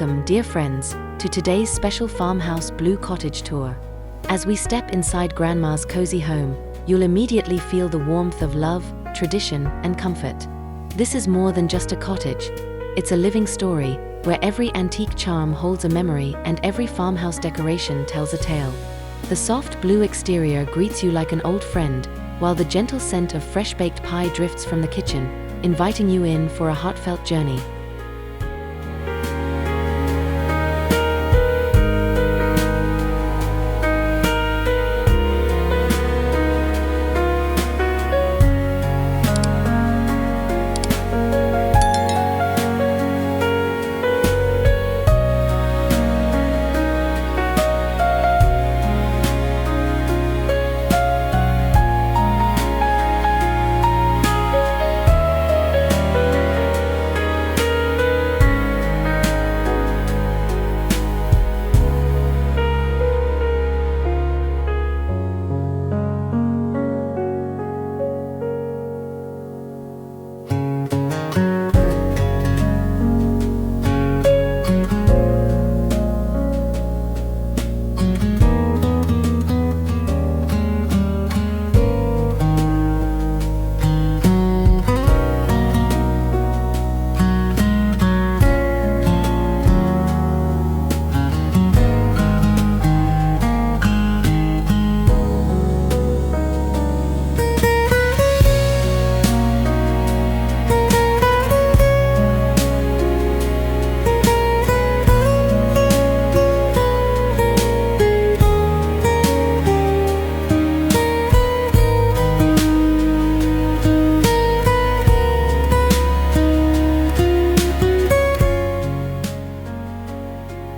Welcome, dear friends, to today's special Farmhouse Blue Cottage Tour. As we step inside Grandma's cozy home, you'll immediately feel the warmth of love, tradition, and comfort. This is more than just a cottage. It's a living story, where every antique charm holds a memory and every farmhouse decoration tells a tale. The soft blue exterior greets you like an old friend, while the gentle scent of fresh-baked pie drifts from the kitchen, inviting you in for a heartfelt journey.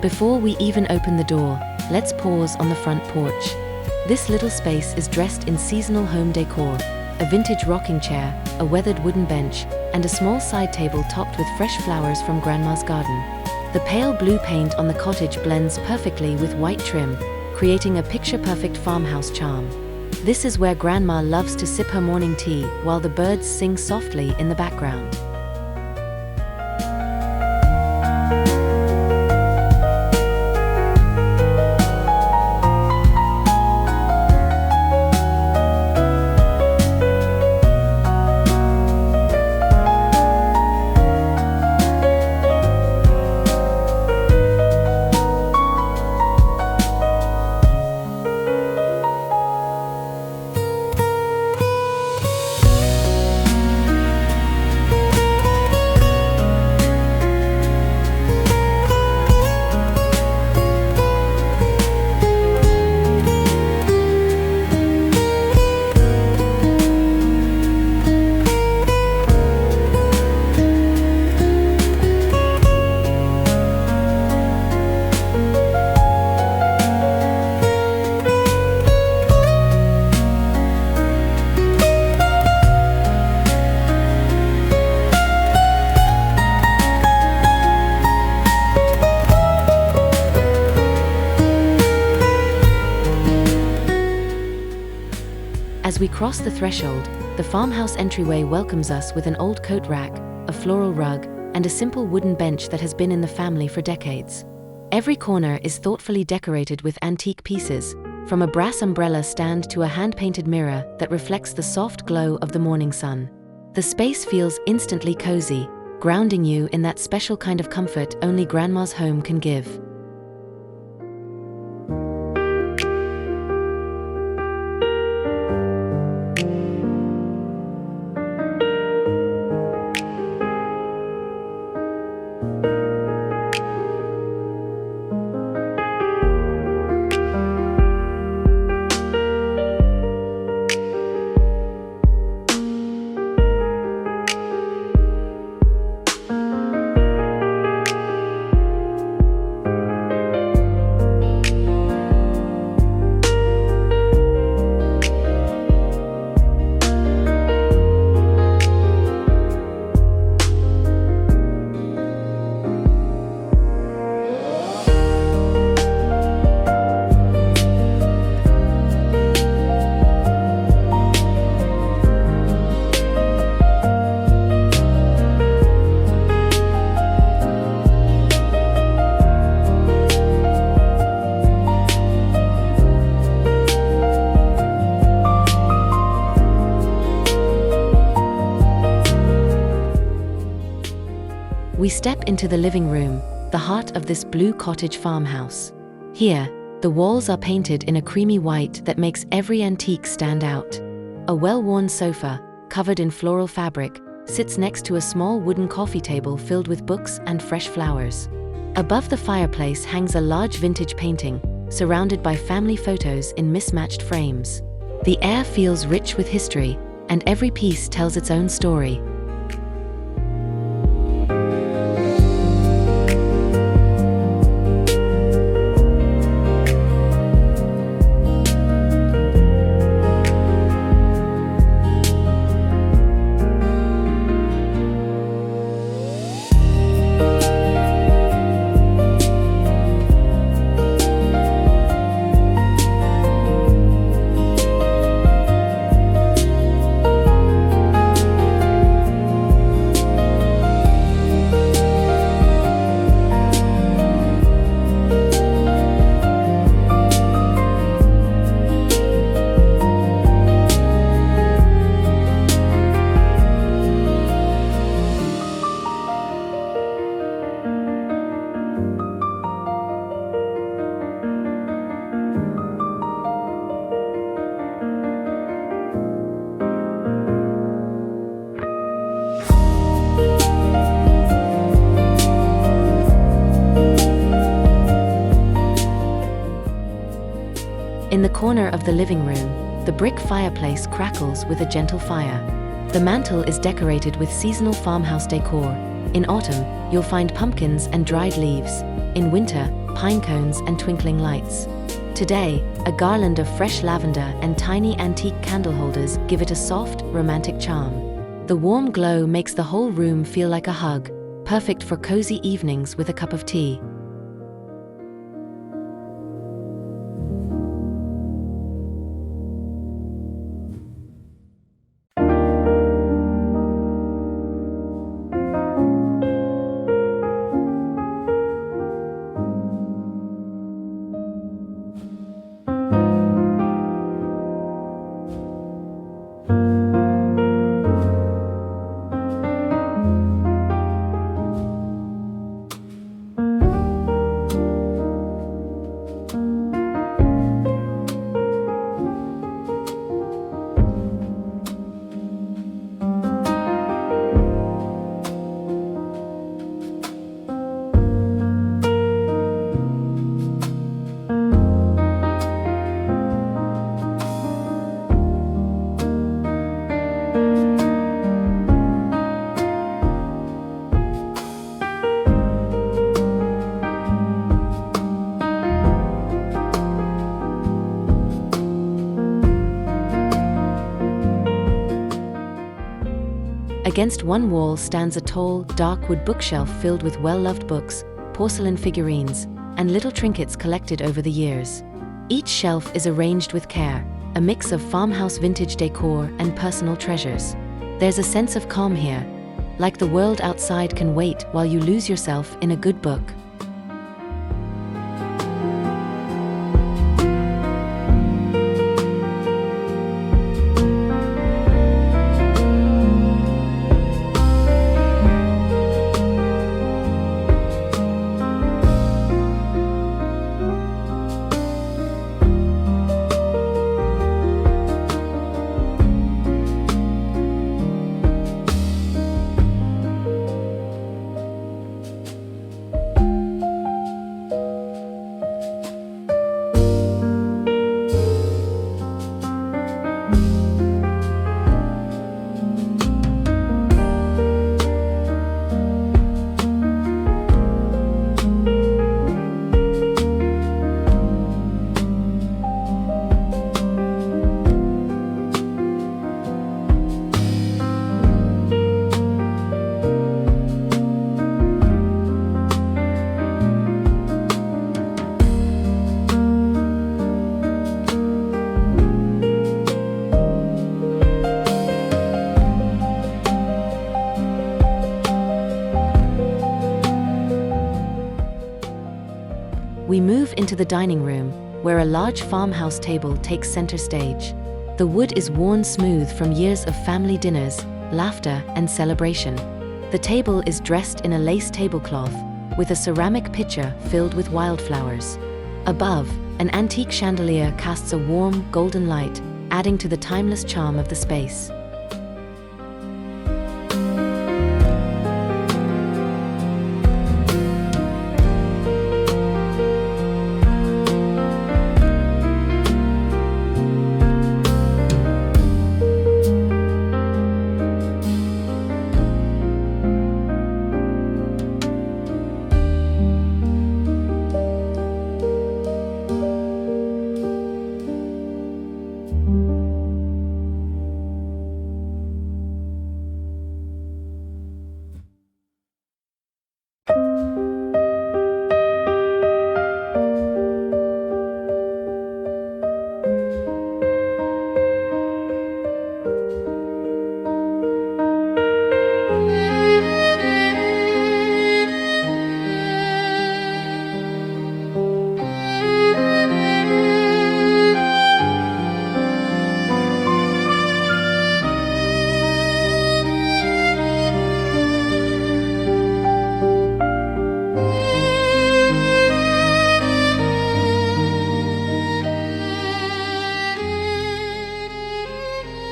Before we even open the door, let's pause on the front porch. This little space is dressed in seasonal home decor: a vintage rocking chair, a weathered wooden bench, and a small side table topped with fresh flowers from Grandma's garden. The pale blue paint on the cottage blends perfectly with white trim, creating a picture-perfect farmhouse charm. This is where Grandma loves to sip her morning tea while the birds sing softly in the background. As we cross the threshold, the farmhouse entryway welcomes us with an old coat rack, a floral rug, and a simple wooden bench that has been in the family for decades. Every corner is thoughtfully decorated with antique pieces, from a brass umbrella stand to a hand-painted mirror that reflects the soft glow of the morning sun. The space feels instantly cozy, grounding you in that special kind of comfort only Grandma's home can give. We step into the living room, the heart of this blue cottage farmhouse. Here, the walls are painted in a creamy white that makes every antique stand out. A well-worn sofa, covered in floral fabric, sits next to a small wooden coffee table filled with books and fresh flowers. Above the fireplace hangs a large vintage painting, surrounded by family photos in mismatched frames. The air feels rich with history, and every piece tells its own story. In the corner of the living room, the brick fireplace crackles with a gentle fire. The mantel is decorated with seasonal farmhouse decor. In autumn, you'll find pumpkins and dried leaves. In winter, pine cones and twinkling lights. Today, a garland of fresh lavender and tiny antique candle holders give it a soft, romantic charm. The warm glow makes the whole room feel like a hug, perfect for cozy evenings with a cup of tea. Against one wall stands a tall, dark wood bookshelf filled with well-loved books, porcelain figurines, and little trinkets collected over the years. Each shelf is arranged with care, a mix of farmhouse vintage decor and personal treasures. There's a sense of calm here, like the world outside can wait while you lose yourself in a good book. We move into the dining room, where a large farmhouse table takes center stage. The wood is worn smooth from years of family dinners, laughter, and celebration. The table is dressed in a lace tablecloth, with a ceramic pitcher filled with wildflowers. Above, an antique chandelier casts a warm, golden light, adding to the timeless charm of the space.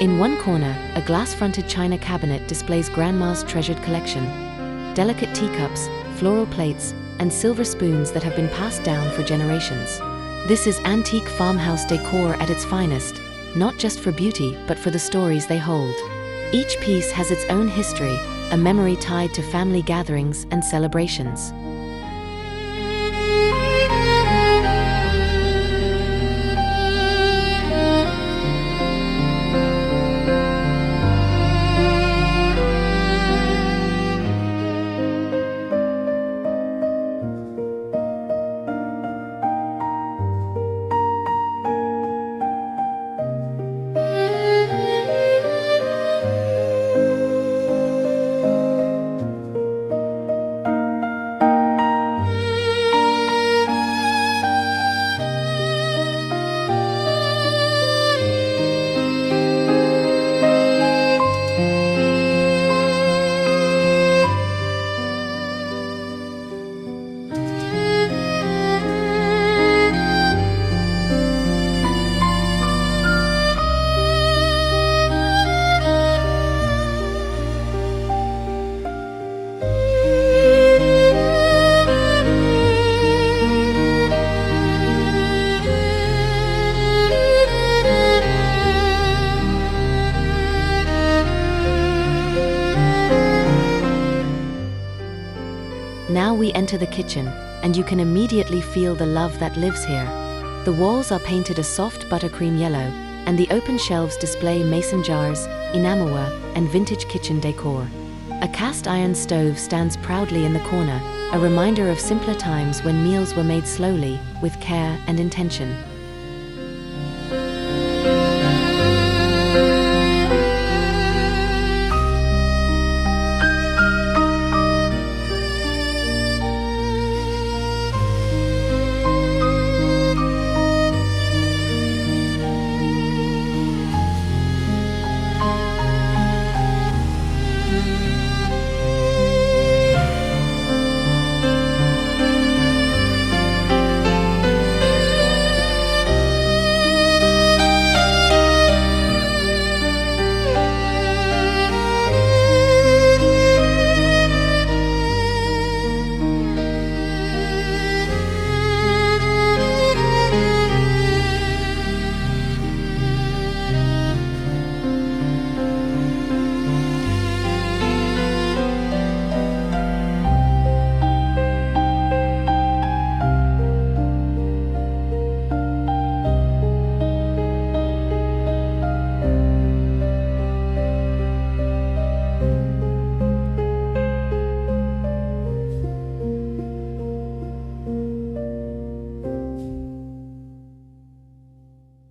In one corner, a glass-fronted china cabinet displays Grandma's treasured collection. Delicate teacups, floral plates, and silver spoons that have been passed down for generations. This is antique farmhouse decor at its finest, not just for beauty but for the stories they hold. Each piece has its own history, a memory tied to family gatherings and celebrations. Now we enter the kitchen, and you can immediately feel the love that lives here. The walls are painted a soft buttercream yellow, and the open shelves display mason jars, enamelware, and vintage kitchen decor. A cast iron stove stands proudly in the corner, a reminder of simpler times when meals were made slowly, with care and intention.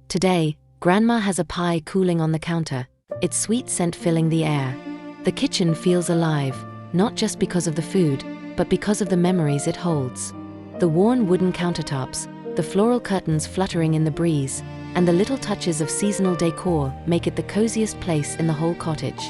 Today, Grandma has a pie cooling on the counter, its sweet scent filling the air. The kitchen feels alive, not just because of the food, but because of the memories it holds. The worn wooden countertops, the floral curtains fluttering in the breeze, and the little touches of seasonal decor make it the coziest place in the whole cottage.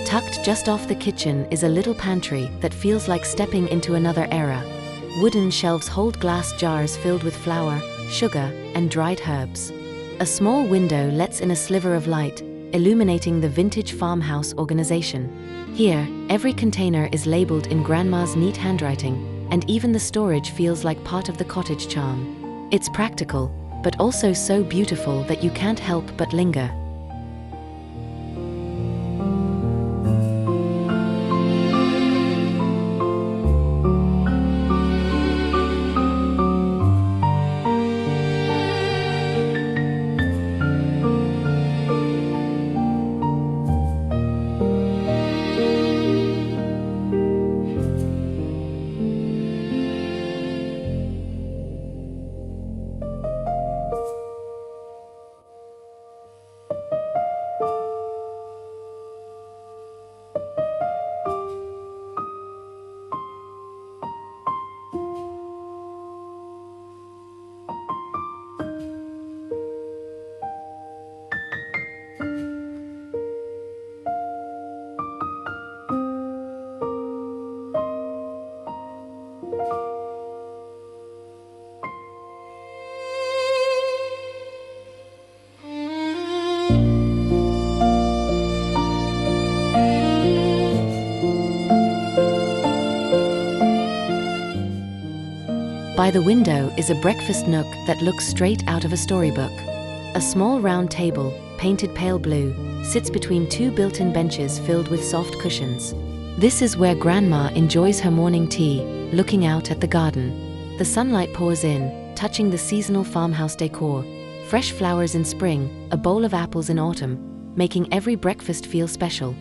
Tucked just off the kitchen is a little pantry that feels like stepping into another era. Wooden shelves hold glass jars filled with flour, sugar, and dried herbs. A small window lets in a sliver of light, illuminating the vintage farmhouse organization. Here, every container is labeled in Grandma's neat handwriting, and even the storage feels like part of the cottage charm. It's practical, but also so beautiful that you can't help but linger. By the window is a breakfast nook that looks straight out of a storybook. A small round table, painted pale blue, sits between two built-in benches filled with soft cushions. This is where Grandma enjoys her morning tea, looking out at the garden. The sunlight pours in, touching the seasonal farmhouse decor. Fresh flowers in spring, a bowl of apples in autumn, making every breakfast feel special.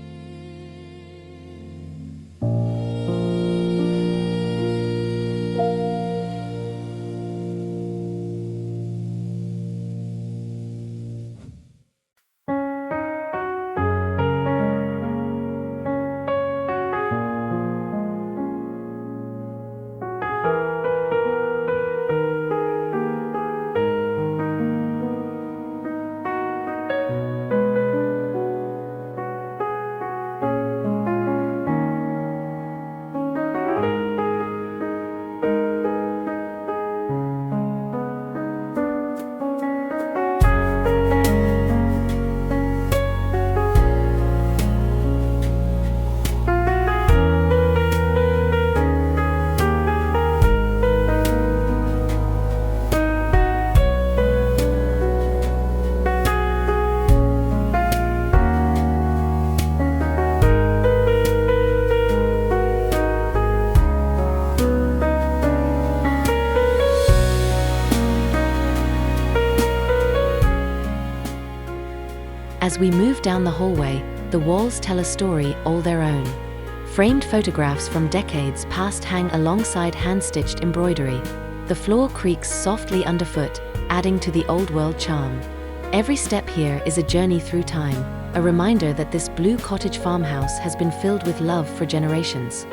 As we move down the hallway, the walls tell a story all their own. Framed photographs from decades past hang alongside hand-stitched embroidery. The floor creaks softly underfoot, adding to the old-world charm. Every step here is a journey through time, a reminder that this blue cottage farmhouse has been filled with love for generations.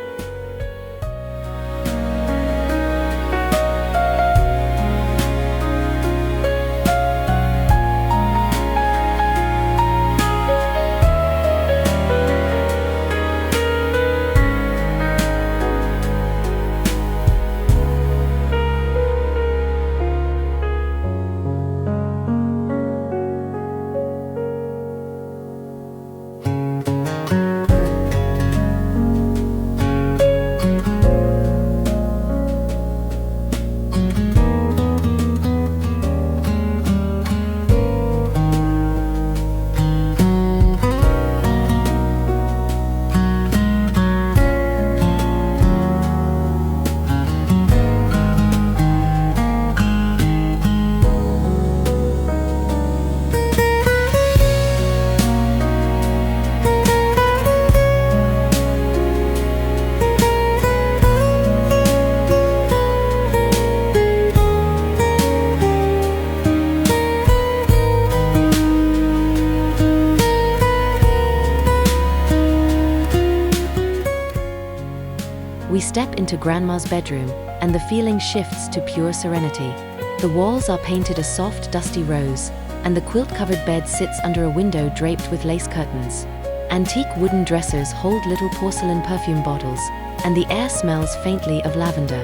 We step into Grandma's bedroom, and the feeling shifts to pure serenity. The walls are painted a soft, dusty rose, and the quilt-covered bed sits under a window draped with lace curtains. Antique wooden dressers hold little porcelain perfume bottles, and the air smells faintly of lavender.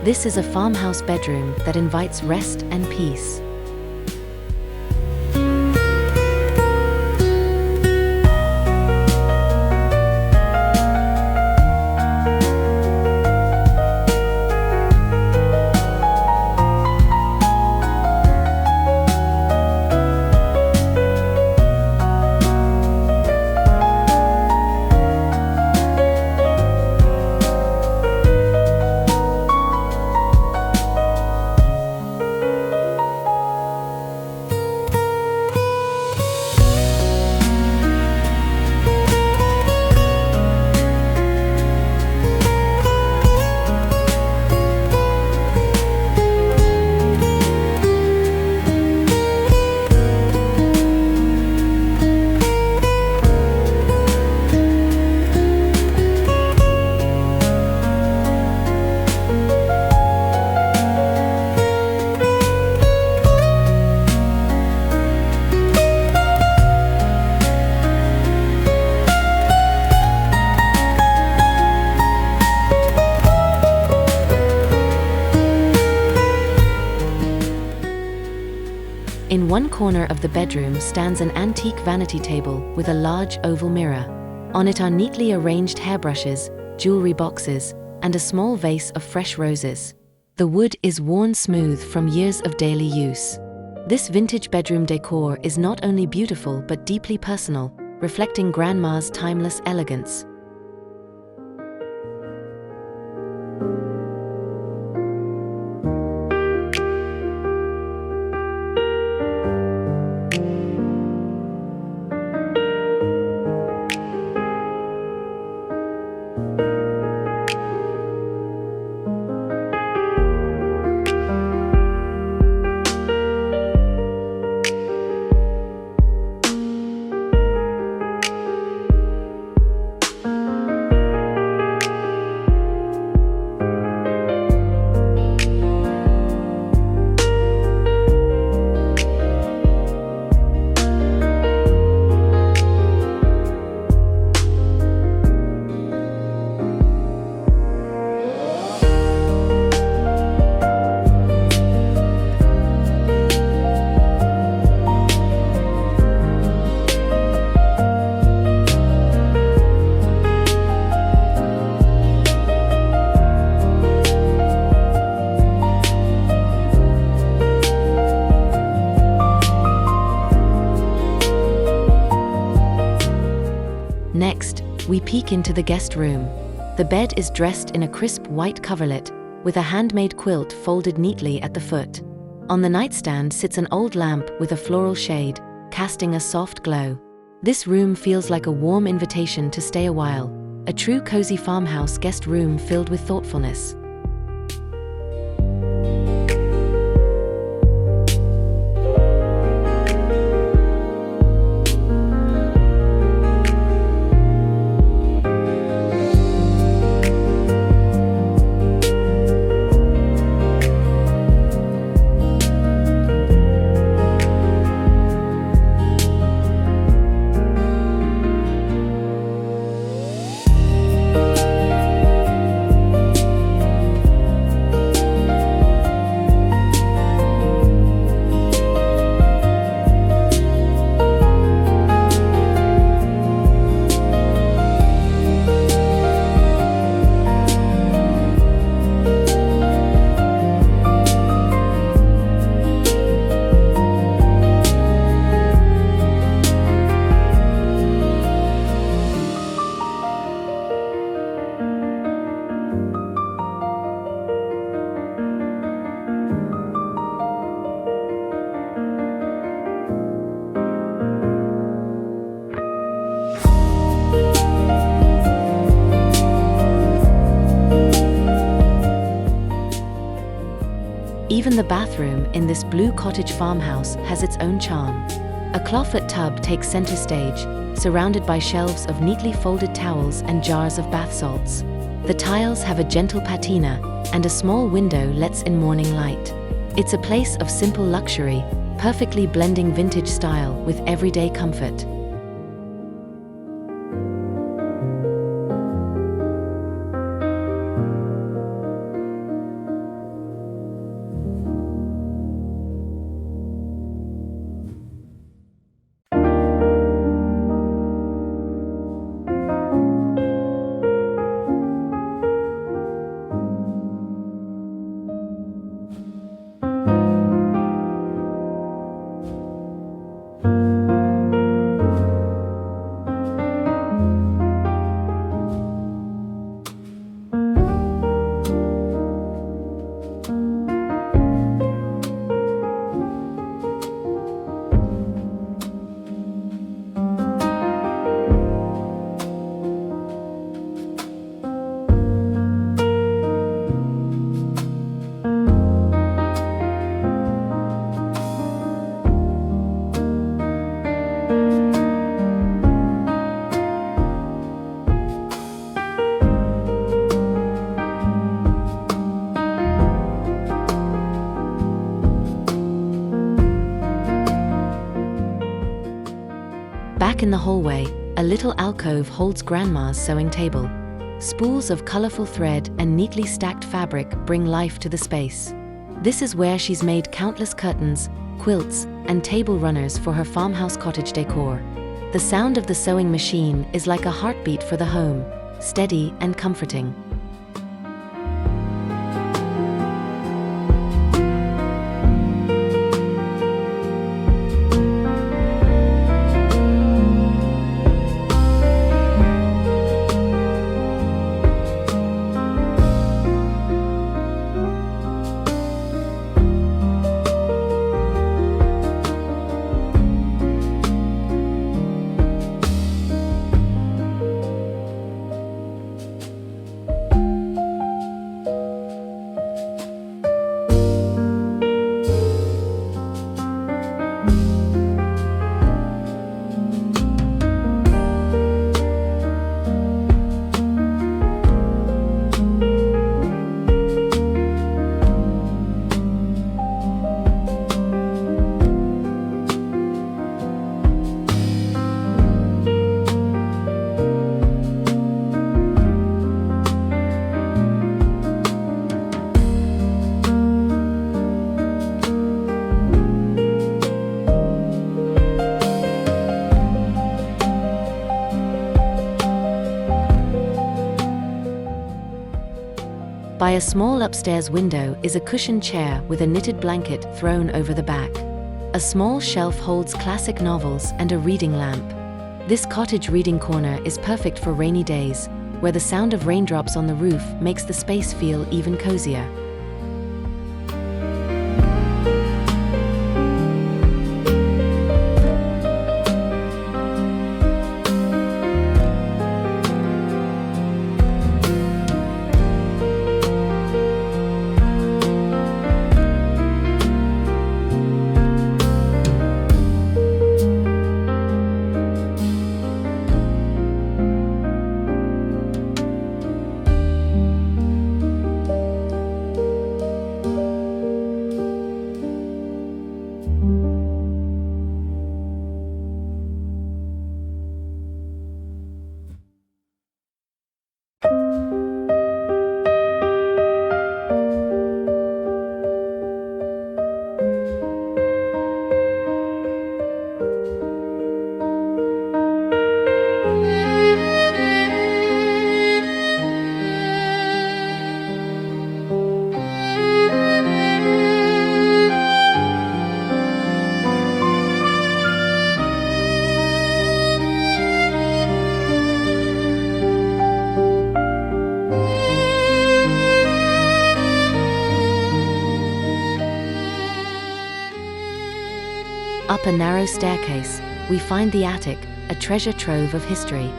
This is a farmhouse bedroom that invites rest and peace. In one corner of the bedroom stands an antique vanity table with a large oval mirror. On it are neatly arranged hairbrushes, jewelry boxes, and a small vase of fresh roses. The wood is worn smooth from years of daily use. This vintage bedroom decor is not only beautiful but deeply personal, reflecting Grandma's timeless elegance. Next, we peek into the guest room. The bed is dressed in a crisp white coverlet, with a handmade quilt folded neatly at the foot. On the nightstand sits an old lamp with a floral shade, casting a soft glow. This room feels like a warm invitation to stay a while, a true cozy farmhouse guest room filled with thoughtfulness. Even the bathroom in this blue cottage farmhouse has its own charm. A clawfoot tub takes center stage, surrounded by shelves of neatly folded towels and jars of bath salts. The tiles have a gentle patina, and a small window lets in morning light. It's a place of simple luxury, perfectly blending vintage style with everyday comfort. Tucked in the hallway, a little alcove holds Grandma's sewing table. Spools of colorful thread and neatly stacked fabric bring life to the space. This is where she's made countless curtains, quilts, and table runners for her farmhouse cottage decor. The sound of the sewing machine is like a heartbeat for the home, steady and comforting. By a small upstairs window is a cushioned chair with a knitted blanket thrown over the back. A small shelf holds classic novels and a reading lamp. This cottage reading corner is perfect for rainy days, where the sound of raindrops on the roof makes the space feel even cozier. Up a narrow staircase, we find the attic, a treasure trove of history.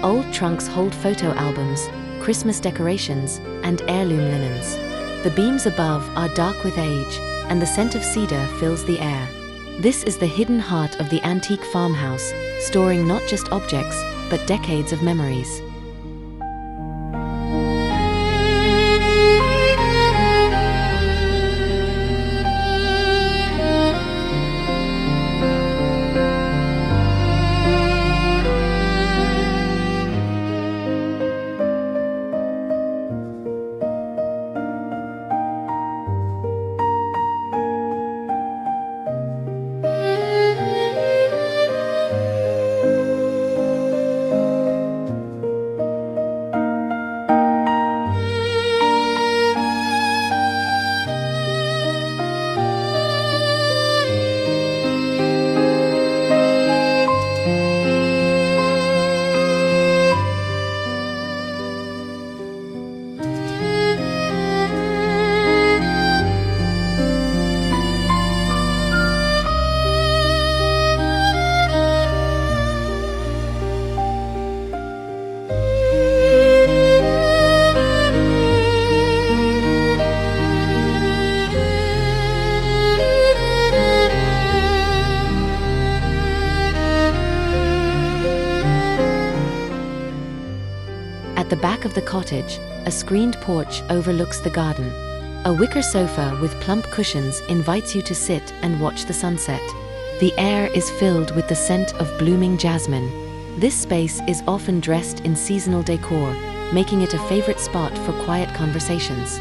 Old trunks hold photo albums, Christmas decorations, and heirloom linens. The beams above are dark with age, and the scent of cedar fills the air. This is the hidden heart of the antique farmhouse, storing not just objects, but decades of memories. At the back of the cottage, a screened porch overlooks the garden. A wicker sofa with plump cushions invites you to sit and watch the sunset. The air is filled with the scent of blooming jasmine. This space is often dressed in seasonal decor, making it a favorite spot for quiet conversations.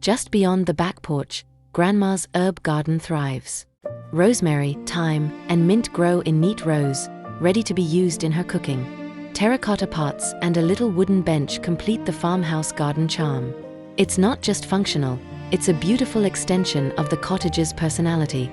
Just beyond the back porch, Grandma's herb garden thrives. Rosemary, thyme, and mint grow in neat rows, ready to be used in her cooking. Terracotta pots and a little wooden bench complete the farmhouse garden charm. It's not just functional, it's a beautiful extension of the cottage's personality.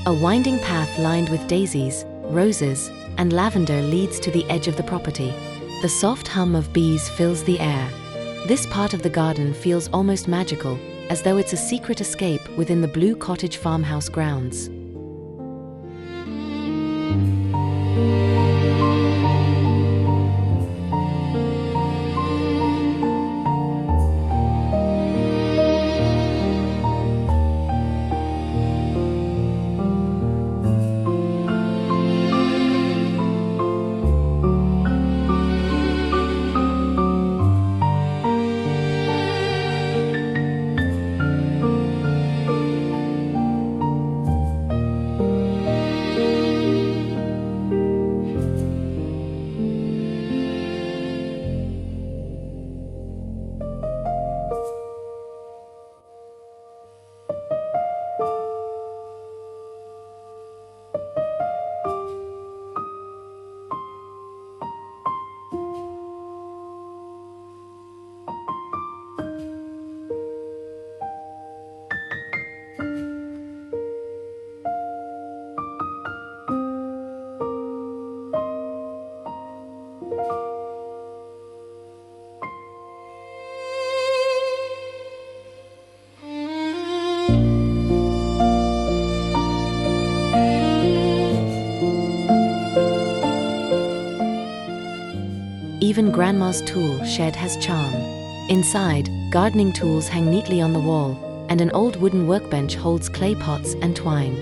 A winding path lined with daisies, roses, and lavender leads to the edge of the property. The soft hum of bees fills the air. This part of the garden feels almost magical, as though it's a secret escape within the Blue Cottage farmhouse grounds. Even Grandma's tool shed has charm. Inside, gardening tools hang neatly on the wall, and an old wooden workbench holds clay pots and twine.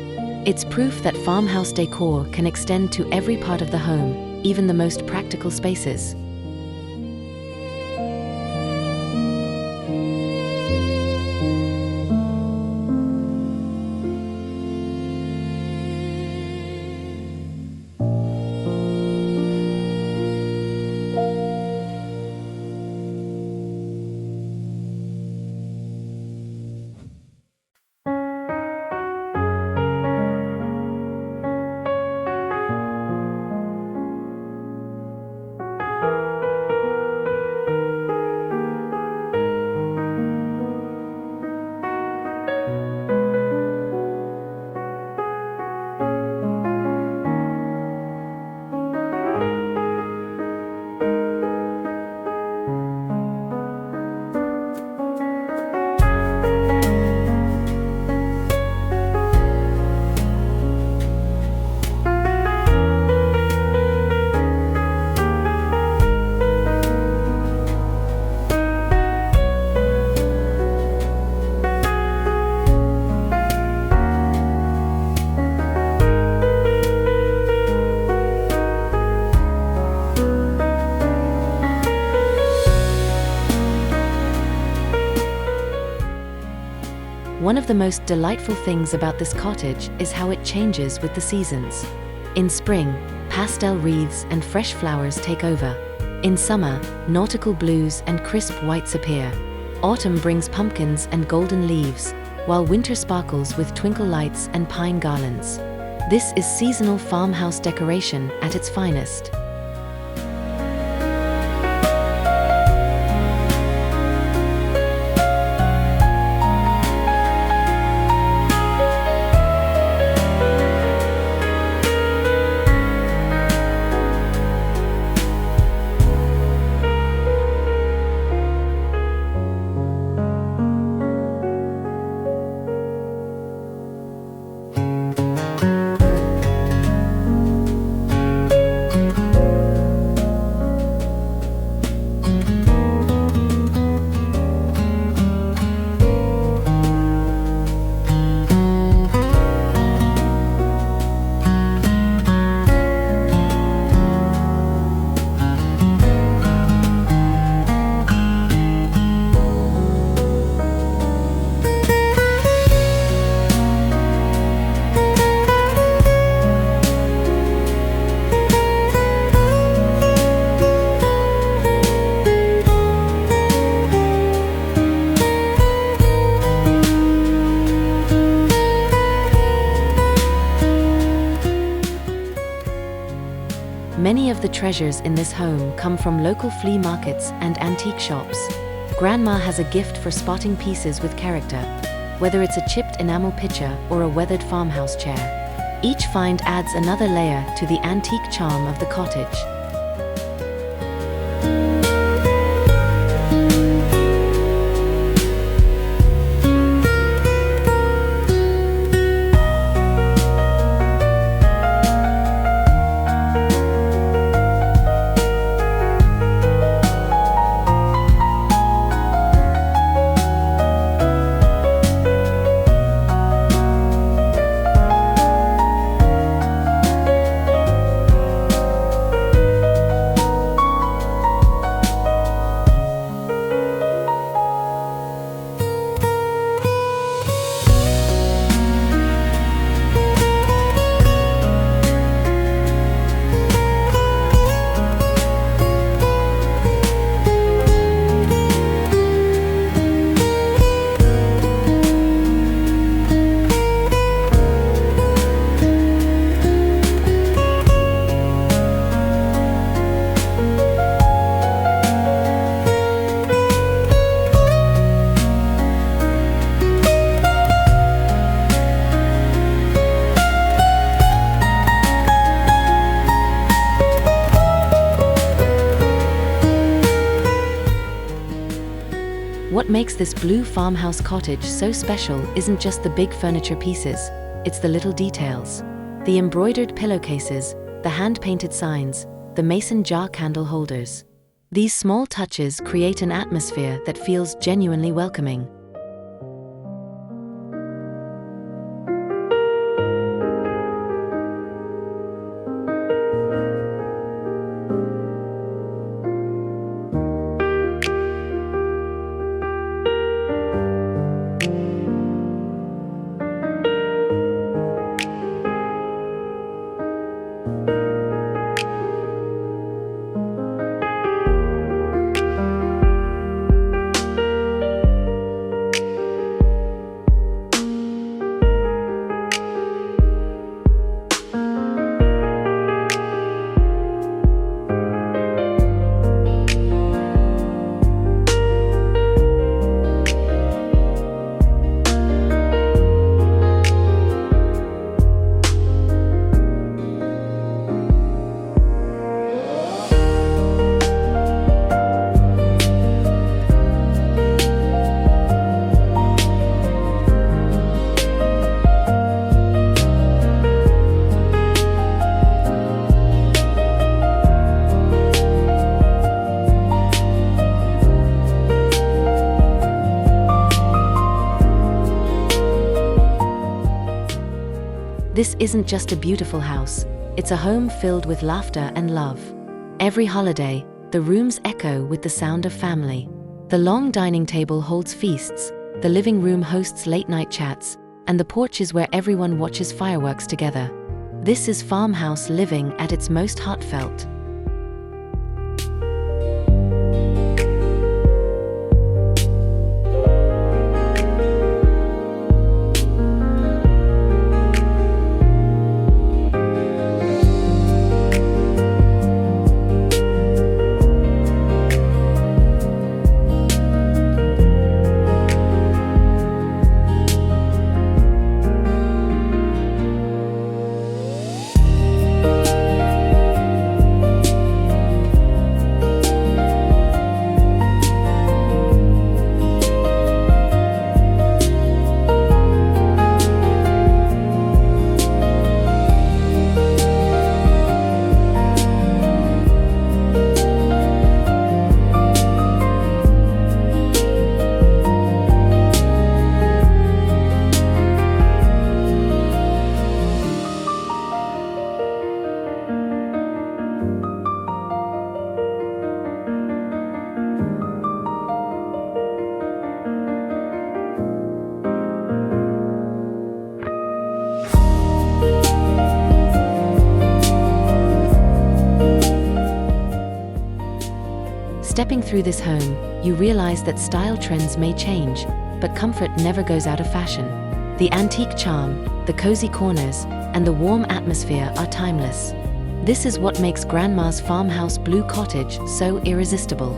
It's proof that farmhouse decor can extend to every part of the home, even the most practical spaces. One of the most delightful things about this cottage is how it changes with the seasons. In spring, pastel wreaths and fresh flowers take over. In summer, nautical blues and crisp whites appear. Autumn brings pumpkins and golden leaves, while winter sparkles with twinkle lights and pine garlands. This is seasonal farmhouse decoration at its finest. Many of the treasures in this home come from local flea markets and antique shops. Grandma has a gift for spotting pieces with character, whether it's a chipped enamel pitcher or a weathered farmhouse chair. Each find adds another layer to the antique charm of the cottage. What makes this blue farmhouse cottage so special isn't just the big furniture pieces, it's the little details. The embroidered pillowcases, the hand-painted signs, the mason jar candle holders. These small touches create an atmosphere that feels genuinely welcoming. This isn't just a beautiful house, it's a home filled with laughter and love. Every holiday, the rooms echo with the sound of family. The long dining table holds feasts, the living room hosts late-night chats, and the porch is where everyone watches fireworks together. This is farmhouse living at its most heartfelt. Stepping through this home, you realize that style trends may change, but comfort never goes out of fashion. The antique charm, the cozy corners, and the warm atmosphere are timeless. This is what makes Grandma's Farmhouse Blue Cottage so irresistible.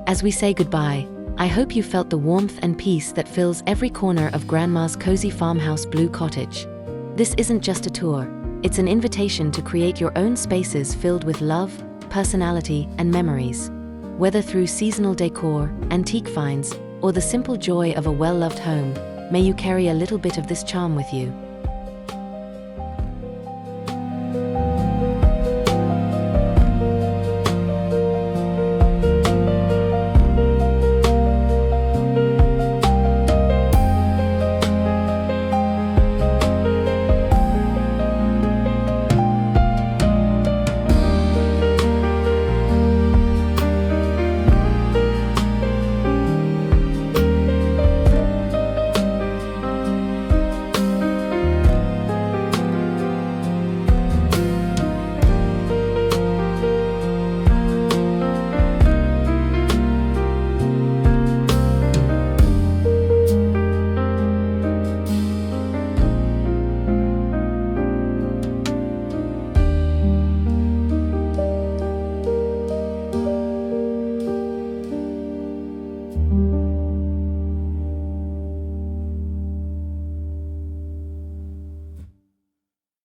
As we say goodbye, I hope you felt the warmth and peace that fills every corner of Grandma's cozy Farmhouse Blue Cottage. This isn't just a tour, it's an invitation to create your own spaces filled with love, personality, and memories. Whether through seasonal decor, antique finds, or the simple joy of a well-loved home, may you carry a little bit of this charm with you.